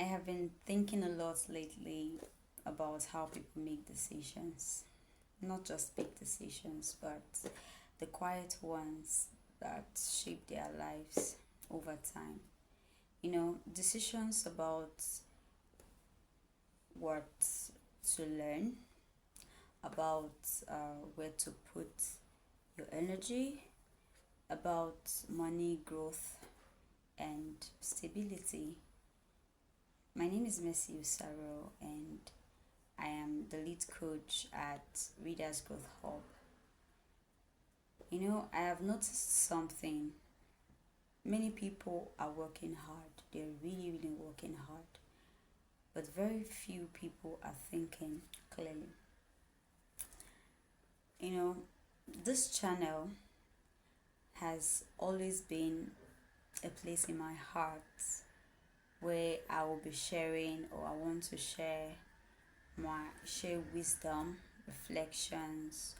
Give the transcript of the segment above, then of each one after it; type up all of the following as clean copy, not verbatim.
have been thinking a lot lately about how people make decisions. Not just big decisions, but the quiet ones that shape their lives over time. Decisions about what to learn, about where to put your energy, about money growth and stability. My name is Mercy Usaro, and I am the lead coach at Readers Growth Hub. I have noticed something. Many people are working hard, they're really, really working hard, but very few people are thinking clearly. You know, this channel has always been a place in my heart where I will be sharing, or I want to share wisdom, reflections,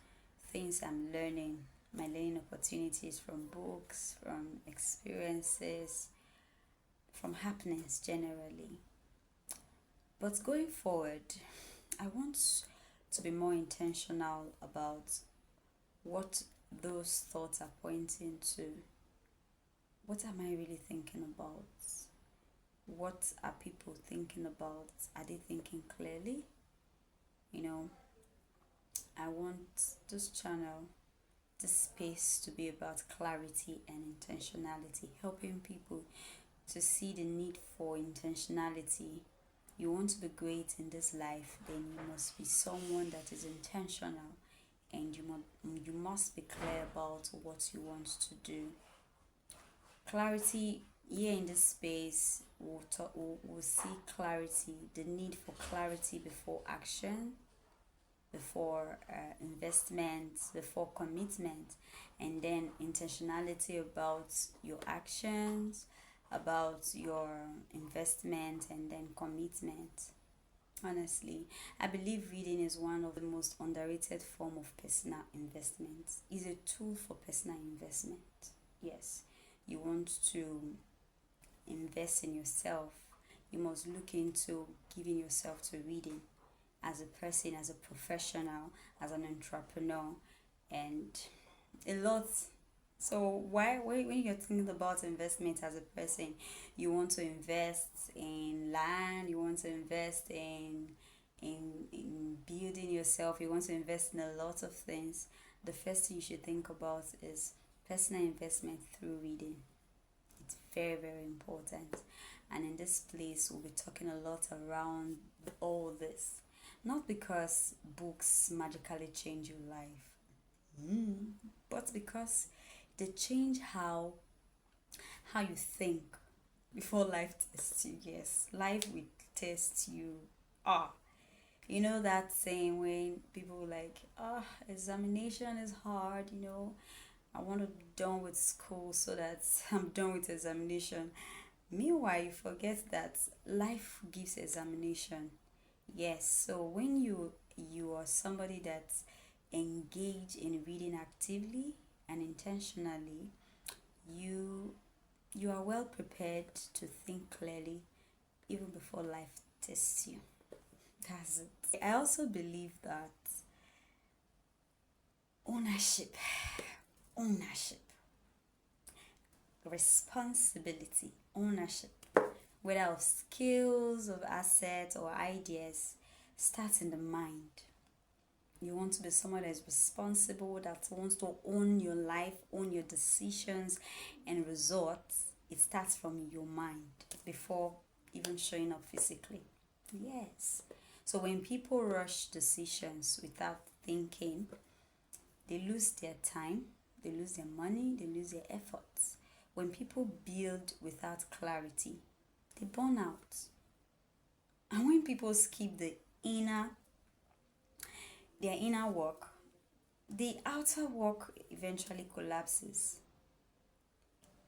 things I'm learning, my learning opportunities from books, from experiences, from happenings generally. But going forward, I want to be more intentional about what those thoughts are pointing to. What am I really thinking about? What are people thinking about? Are they thinking clearly? I want this channel, this space to be about clarity and intentionality, helping people to see the need for intentionality. You want to be great in this life, then you must be someone that is intentional, and you must be clear about what you want to do. Clarity here in this space, we'll see clarity, the need for clarity before action, before investment, before commitment, and then intentionality about your actions, about your investment, and then commitment. Honestly, I believe reading is one of the most underrated form of personal investment. It's a tool for personal investment. Yes, you want to invest in yourself, you must look into giving yourself to reading as a person, as a professional, as an entrepreneur, and a lot. So why when you're thinking about investment as a person, you want to invest in land, you want to invest in building yourself, you want to invest in a lot of things. The first thing you should think about is personal investment through reading. It's very, very important. And in this place, we'll be talking a lot around all this. Not because books magically change your life, but because they change how you think before life tests you. Yes, life will test you. You know that saying when people like, examination is hard, I want to be done with school so that I'm done with examination. Meanwhile, you forget that life gives examination. Yes, so when you are somebody that's engaged in reading actively and intentionally, you you are well prepared to think clearly even before life tests you. That's it. I also believe that ownership, ownership, responsibility, ownership, whether of skills, of assets, or ideas, starts in the mind. You want to be someone that is responsible, that wants to own your life, own your decisions and results. It starts from your mind before even showing up physically. Yes. So when people rush decisions without thinking, they lose their time, they lose their money, they lose their efforts. When people build without clarity, they burn out. And when people skip their inner work, the outer work eventually collapses.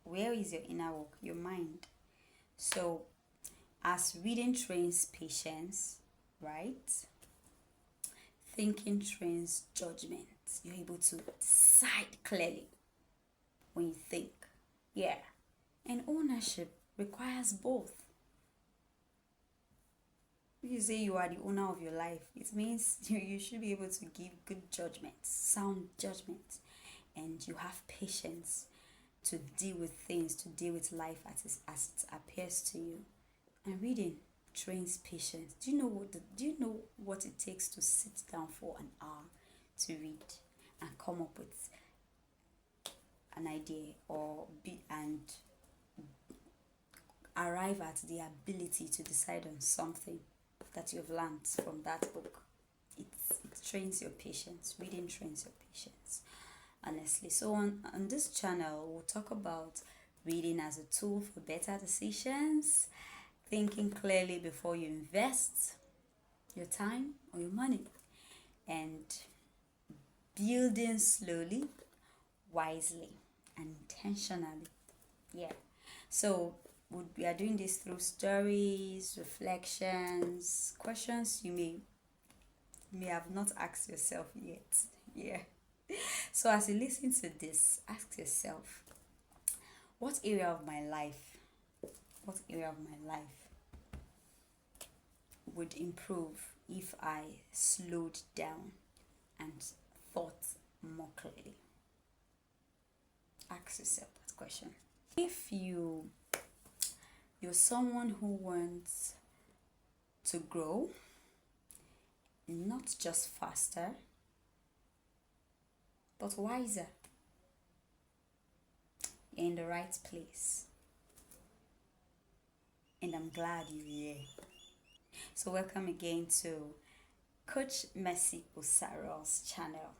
Where is your inner work? Your mind. So, as reading trains patience, right? Thinking trains judgment. You're able to decide clearly when you think. Yeah. And ownership requires both. If you say you are the owner of your life, it means you should be able to give good judgment, sound judgment, and you have patience to deal with things, to deal with life as it appears to you. And reading trains patience. Do you know what it takes to sit down for an hour to read and come up with an idea and arrive at the ability to decide on something that you've learned from that book? It trains your patience. Reading trains your patience, honestly. So on this channel, we'll talk about reading as a tool for better decisions, thinking clearly before you invest your time or your money, and building slowly, wisely, and intentionally. Yeah. So we are doing this through stories, reflections, questions you may have not asked yourself yet. Yeah. So as you listen to this, ask yourself, what area of my life, what area of my life would improve if I slowed down and thought more clearly? Ask yourself that question. If you're someone who wants to grow, not just faster, but wiser, you're in the right place. And I'm glad you're here. So welcome again to Coach Mercy Osaral's channel.